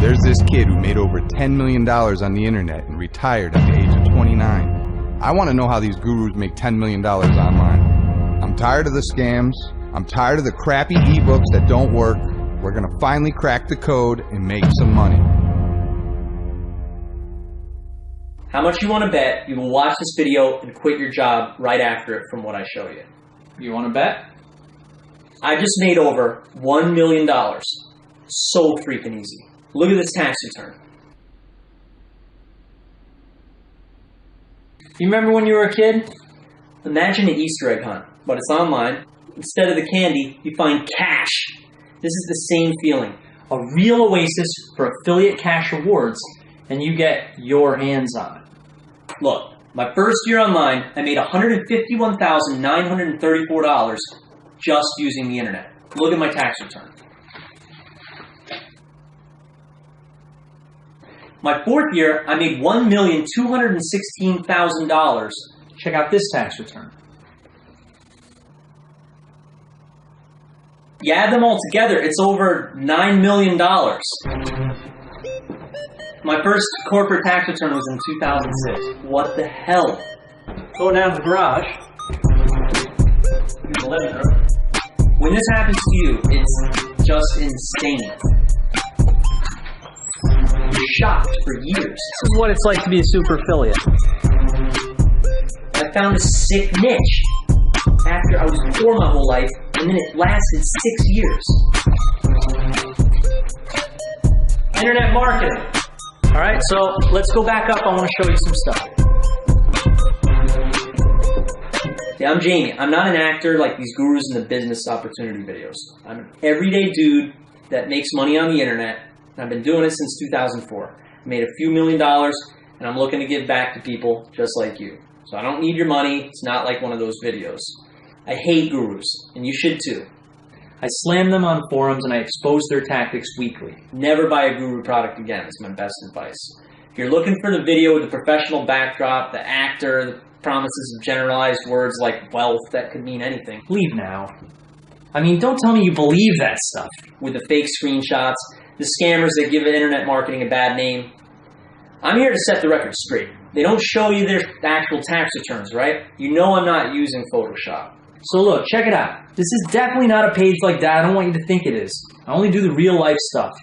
There's this kid who made over $10 million on the internet and retired at the age of 29. I want to know how these gurus make $10 million online. I'm tired of the scams. I'm tired of the crappy ebooks that don't work. We're going to finally crack the code and make some money. How much you want to bet you will watch this video and quit your job right after it from what I show you? You want to bet? I just made over $1 million. So freaking easy. Look at this tax return. You remember when you were a kid? Imagine an Easter egg hunt, but it's online. Instead of the candy, you find cash. This is the same feeling. A real oasis for affiliate cash rewards, and you get your hands on it. Look, my first year online, I made $151,934 just using the internet. Look at my tax return. My fourth year, I made $1,216,000. Check out this tax return. You add them all together, it's over $9 million. My first corporate tax return was in 2006. What the hell? Go down to the garage. Here's the living room. When this happens to you, it's just insane. You're shocked for years. This is what it's like to be a super affiliate. I found a sick niche after I was poor my whole life, and then it lasted 6 years. Internet marketing. All right, so let's go back up. I want to show you some stuff. Yeah, I'm Jamie. I'm not an actor like these gurus in the business opportunity videos. I'm an everyday dude that makes money on the internet, and I've been doing it since 2004. I made a few $1 million, and I'm looking to give back to people just like you. So I don't need your money. It's not like one of those videos. I hate gurus, and you should too. I slam them on forums and I expose their tactics weekly. Never buy a guru product again is my best advice. If you're looking for the video with the professional backdrop, the actor, the promises of generalized words like wealth that could mean anything, leave now. I mean, don't tell me you believe that stuff. With the fake screenshots, the scammers that give internet marketing a bad name. I'm here to set the record straight. They don't show you their actual tax returns, right? You know I'm not using Photoshop. So look, check it out. This is definitely not a page like that. I don't want you to think it is. I only do the real life stuff.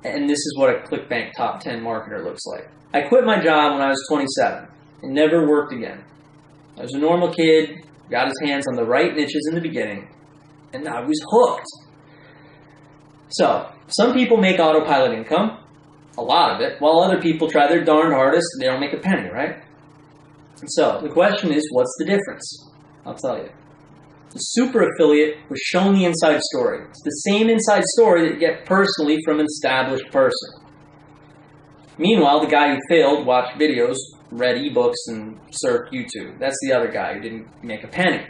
And this is what a ClickBank top 10 marketer looks like. I quit my job when I was 27 and never worked again. I was a normal kid, got his hands on the right niches in the beginning, and I was hooked. So, some people make autopilot income, a lot of it, while other people try their darn hardest and they don't make a penny, right? So, the question is, what's the difference? I'll tell you. The super affiliate was shown the inside story. It's the same inside story that you get personally from an established person. Meanwhile, the guy who failed watched videos, read ebooks, and surfed YouTube. That's the other guy who didn't make a penny.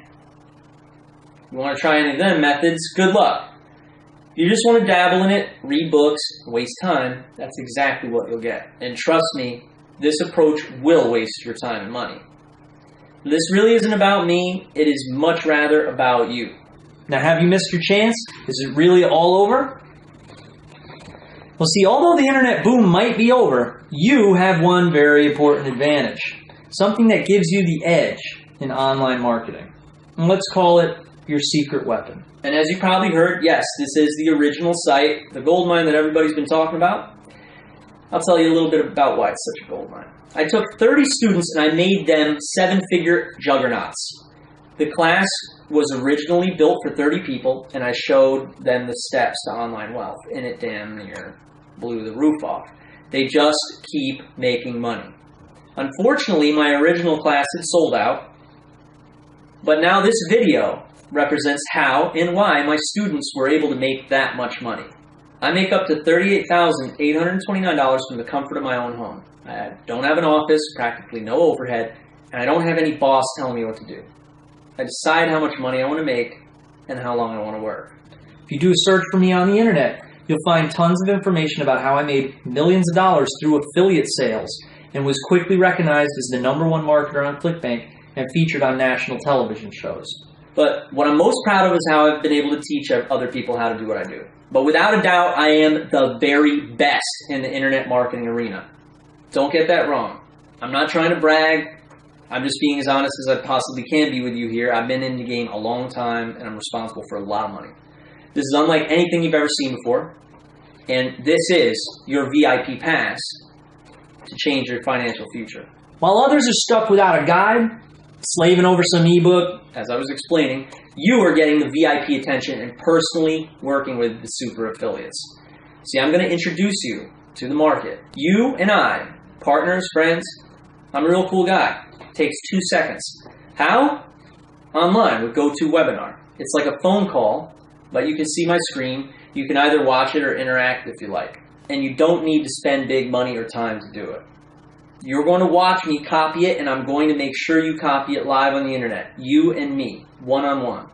You want to try any of them methods? Good luck. If you just want to dabble in it, read books, waste time, that's exactly what you'll get. And trust me, this approach will waste your time and money. This really isn't about me. It is much rather about you. Now, have you missed your chance? Is it really all over? Well, see, although the internet boom might be over, you have one very important advantage. Something that gives you the edge in online marketing. And let's call it your secret weapon. And as you probably heard, yes, this is the original site, the goldmine that everybody's been talking about. I'll tell you a little bit about why it's such a goldmine. I took 30 students and I made them 7-figure juggernauts. The class was originally built for 30 people, and I showed them the steps to online wealth, and it damn near blew the roof off. They just keep making money. Unfortunately, my original class had sold out, but now this video represents how and why my students were able to make that much money. I make up to $38,829 from the comfort of my own home. I don't have an office, practically no overhead, and I don't have any boss telling me what to do. I decide how much money I want to make and how long I want to work. If you do a search for me on the internet, you'll find tons of information about how I made millions of dollars through affiliate sales and was quickly recognized as the #1 marketer on ClickBank and featured on national television shows. But what I'm most proud of is how I've been able to teach other people how to do what I do. But without a doubt, I am the very best in the internet marketing arena. Don't get that wrong. I'm not trying to brag. I'm just being as honest as I possibly can be with you here. I've been in the game a long time, and I'm responsible for a lot of money. This is unlike anything you've ever seen before. And this is your VIP pass to change your financial future. While others are stuck without a guide, slaving over some ebook, as I was explaining, you are getting the VIP attention and personally working with the super affiliates. See, I'm going to introduce you to the market. You and I, partners, friends, I'm a real cool guy. It takes 2 seconds. How? Online with GoToWebinar. It's like a phone call, but you can see my screen. You can either watch it or interact if you like. And you don't need to spend big money or time to do it. You're going to watch me copy it, and I'm going to make sure you copy it live on the internet. You and me, one-on-one.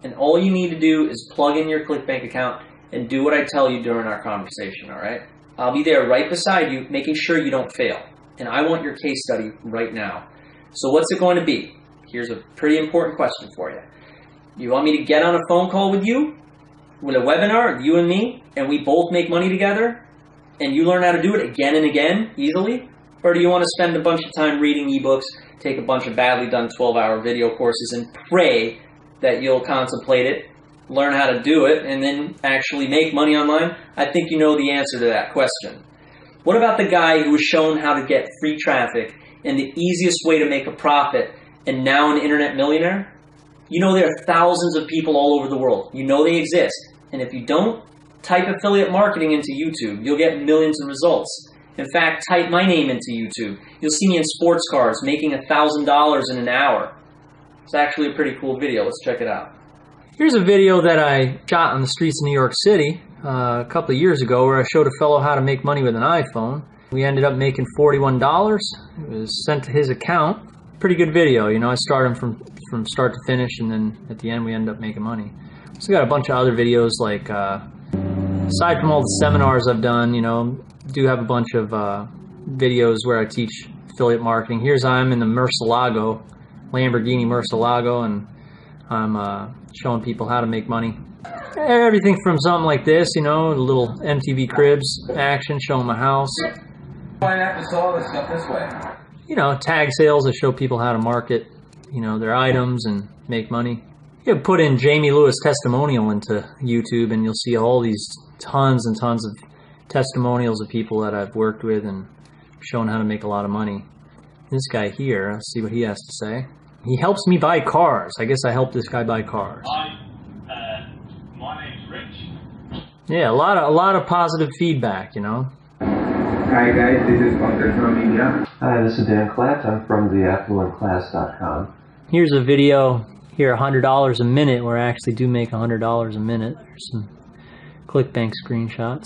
And all you need to do is plug in your ClickBank account and do what I tell you during our conversation, all right? I'll be there right beside you, making sure you don't fail. And I want your case study right now. So what's it going to be? Here's a pretty important question for you. You want me to get on a phone call with you, with a webinar, you and me, and we both make money together, and you learn how to do it again and again, easily? Or do you want to spend a bunch of time reading ebooks, take a bunch of badly done 12-hour video courses, and pray that you'll contemplate it, learn how to do it, and then actually make money online? I think you know the answer to that question. What about the guy who was shown how to get free traffic and the easiest way to make a profit and now an internet millionaire? You know there are thousands of people all over the world. You know they exist. And if you don't, type affiliate marketing into YouTube. You'll get millions of results. In fact, type my name into YouTube. You'll see me in sports cars making $1,000 in an hour. It's actually a pretty cool video. Let's check it out. Here's a video that I shot on the streets of New York City a couple of years ago where I showed a fellow how to make money with an iPhone. We ended up making $41. It was sent to his account. Pretty good video. You know, I started him from start to finish, and then at the end we ended up making money. So got a bunch of other videos, like aside from all the seminars I've done, you know, do have a bunch of videos where I teach affiliate marketing. Here's I'm in the Murcielago, Lamborghini Murcielago, and I'm showing people how to make money. Everything from something like this, you know, a little MTV Cribs action, showing my house. Why not just all this stuff this way? You know, tag sales, I show people how to market, you know, their items and make money. You put in Jamie Lewis testimonial into YouTube and you'll see all these tons and tons of testimonials of people that I've worked with and shown how to make a lot of money. This guy here, let's see what he has to say. He helps me buy cars. I guess I help this guy buy cars. My name's Rich. Yeah, a lot of positive feedback, you know. Hi guys, this is Pankaj from India. Hi, this is Dan Klatt. I'm from theaffluentclass.com. Here's a video here, $100 a minute, where I actually do make $100 a minute. There's some ClickBank screenshots.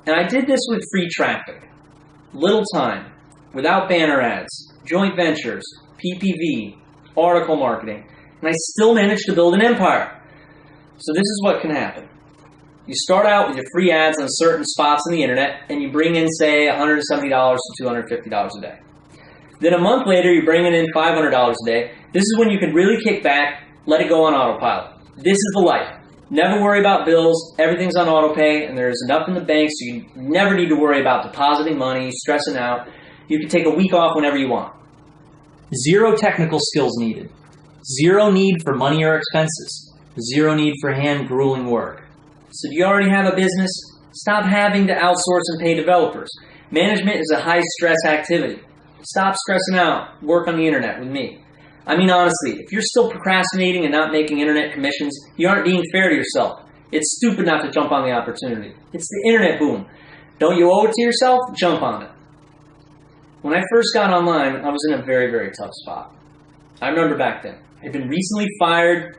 And I did this with free traffic, little time, without banner ads, joint ventures, PPV, article marketing, and I still managed to build an empire. So this is what can happen. You start out with your free ads on certain spots on the internet, and you bring in, say, $170 to $250 a day. Then a month later, you're bringing in $500 a day. This is when you can really kick back, let it go on autopilot. This is the life. Never worry about bills. Everything's on autopay, and there's enough in the bank, so you never need to worry about depositing money, stressing out. You can take a week off whenever you want. Zero technical skills needed. Zero need for money or expenses. Zero need for hand-grueling work. So do you already have a business? Stop having to outsource and pay developers. Management is a high-stress activity. Stop stressing out. Work on the internet with me. I mean, honestly, if you're still procrastinating and not making internet commissions, you aren't being fair to yourself. It's stupid not to jump on the opportunity. It's the internet boom. Don't you owe it to yourself? Jump on it. When I first got online, I was in a very, very tough spot. I remember back then. I'd been recently fired.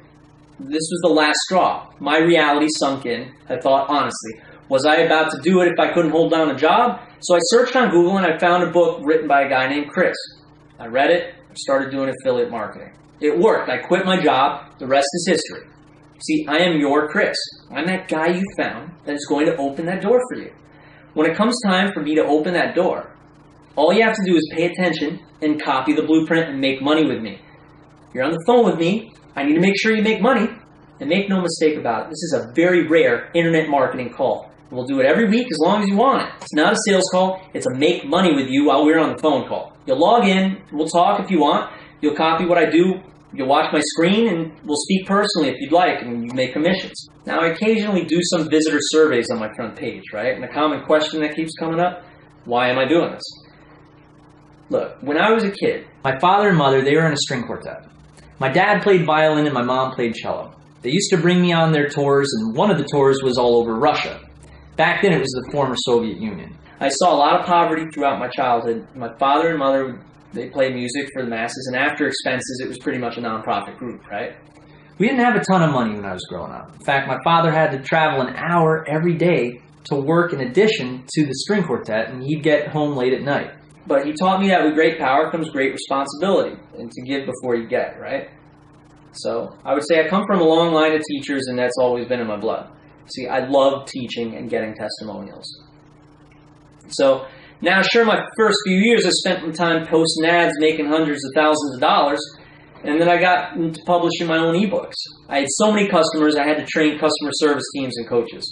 This was the last straw. My reality sunk in. I thought, honestly, was I about to do it if I couldn't hold down a job? So I searched on Google and I found a book written by a guy named Chris. I read it, started doing affiliate marketing. It worked. I quit my job. The rest is history. See, I am your Chris. I'm that guy you found that is going to open that door for you. When it comes time for me to open that door, all you have to do is pay attention and copy the blueprint and make money with me. You're on the phone with me. I need to make sure you make money. And make no mistake about it, this is a very rare internet marketing call. We'll do it every week as long as you want it. It's not a sales call. It's a make money with you while we're on the phone call. You'll log in. We'll talk if you want. You'll copy what I do. You'll watch my screen, and we'll speak personally if you'd like, and you make commissions. Now, I occasionally do some visitor surveys on my front page, right? And a common question that keeps coming up, why am I doing this? Look, when I was a kid, My father and mother, they were in a string quartet. My dad played violin and my mom played cello. They used to bring me on their tours, and one of the tours was all over Russia. Back then, it was the former Soviet Union. I saw a lot of poverty throughout my childhood. My father and mother, they played music for the masses, and after expenses, it was pretty much a nonprofit group, right? We didn't have a ton of money when I was growing up. In fact, my father had to travel an hour every day to work in addition to the string quartet, and he'd get home late at night. But he taught me that with great power comes great responsibility, and to give before you get, right? So I would say I come from a long line of teachers, and that's always been in my blood. See, I love teaching and getting testimonials. So now, sure, my first few years I spent my time posting ads, making hundreds of thousands of dollars, and then I got into publishing my own ebooks. I had so many customers, I had to train customer service teams and coaches.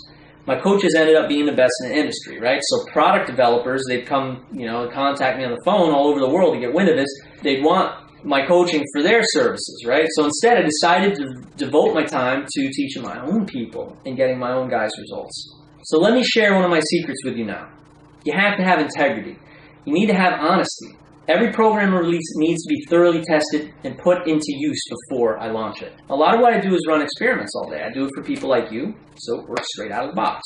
My coaches ended up being the best in the industry, right? So product developers, they'd come, contact me on the phone all over the world to get wind of this. They'd want my coaching for their services, right? So instead, I decided to devote my time to teaching my own people and getting my own guys' results. So let me share one of my secrets with you now. You have to have integrity. You need to have honesty. Every program release needs to be thoroughly tested and put into use before I launch it. A lot of what I do is run experiments all day. I do it for people like you, so it works straight out of the box.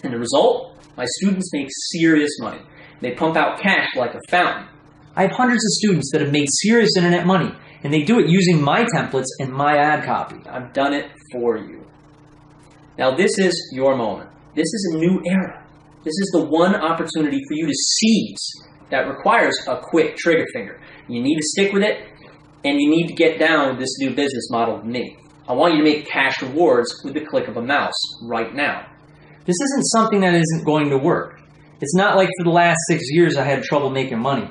And the result? My students make serious money. They pump out cash like a fountain. I have hundreds of students that have made serious internet money, and they do it using my templates and my ad copy. I've done it for you. Now this is your moment. This is a new era. This is the one opportunity for you to seize that requires a quick trigger finger. You need to stick with it, and you need to get down with this new business model with me. I want you to make cash rewards with the click of a mouse right now. This isn't something that isn't going to work. It's not like for the last 6 years I had trouble making money,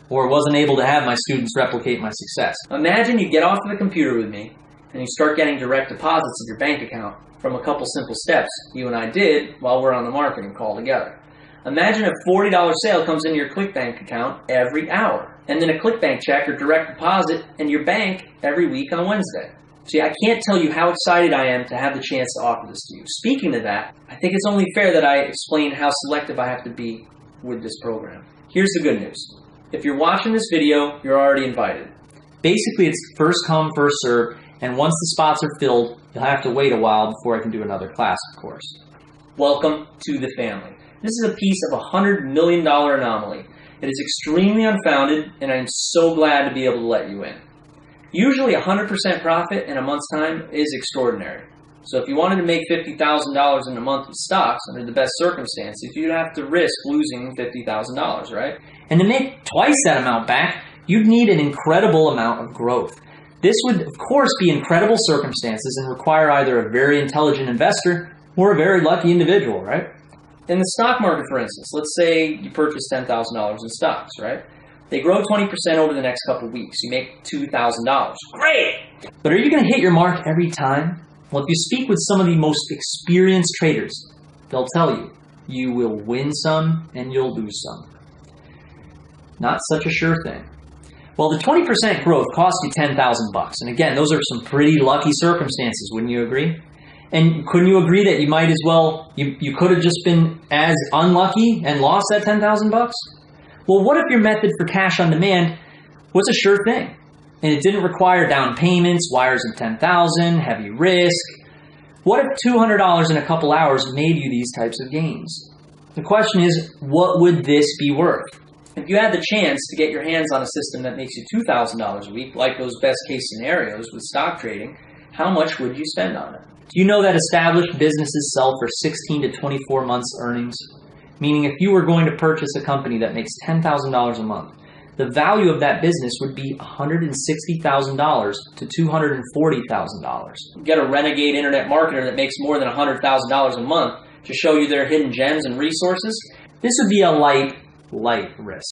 or wasn't able to have my students replicate my success. Imagine you get off of the computer with me, and you start getting direct deposits of your bank account from a couple simple steps you and I did while we're on the marketing call together. Imagine a $40 sale comes into your ClickBank account every hour, and then a ClickBank check or direct deposit in your bank every week on Wednesday. See, I can't tell you how excited I am to have the chance to offer this to you. Speaking of that, I think it's only fair that I explain how selective I have to be with this program. Here's the good news. If you're watching this video, you're already invited. Basically, it's first come, first serve, and once the spots are filled, you'll have to wait a while before I can do another class, of course. Welcome to the family. This is a piece of a $100 million anomaly. It is extremely unfounded, and I'm so glad to be able to let you in. Usually 100% profit in a month's time is extraordinary. So if you wanted to make $50,000 in a month with stocks under the best circumstances, you'd have to risk losing $50,000, right? And to make twice that amount back, you'd need an incredible amount of growth. This would, of course, be incredible circumstances and require either a very intelligent investor or a very lucky individual, right? In the stock market, for instance, let's say you purchase $10,000 in stocks, right? They grow 20% over the next couple of weeks. You make $2,000. Great! But are you going to hit your mark every time? Well, if you speak with some of the most experienced traders, they'll tell you, you will win some and you'll lose some. Not such a sure thing. Well, the 20% growth cost you $10,000. And again, those are some pretty lucky circumstances, wouldn't you agree? And couldn't you agree that you might as well, you could have just been as unlucky and lost that $10,000? Well, what if your method for cash on demand was a sure thing? And it didn't require down payments, wires of $10,000, heavy risk. What if $200 in a couple hours made you these types of gains? The question is, what would this be worth? If you had the chance to get your hands on a system that makes you $2,000 a week, like those best case scenarios with stock trading, how much would you spend on it? Do you know that established businesses sell for 16 to 24 months earnings? Meaning if you were going to purchase a company that makes $10,000 a month, the value of that business would be $160,000 to $240,000. Get a renegade internet marketer that makes more than $100,000 a month to show you their hidden gems and resources. This would be a light risk.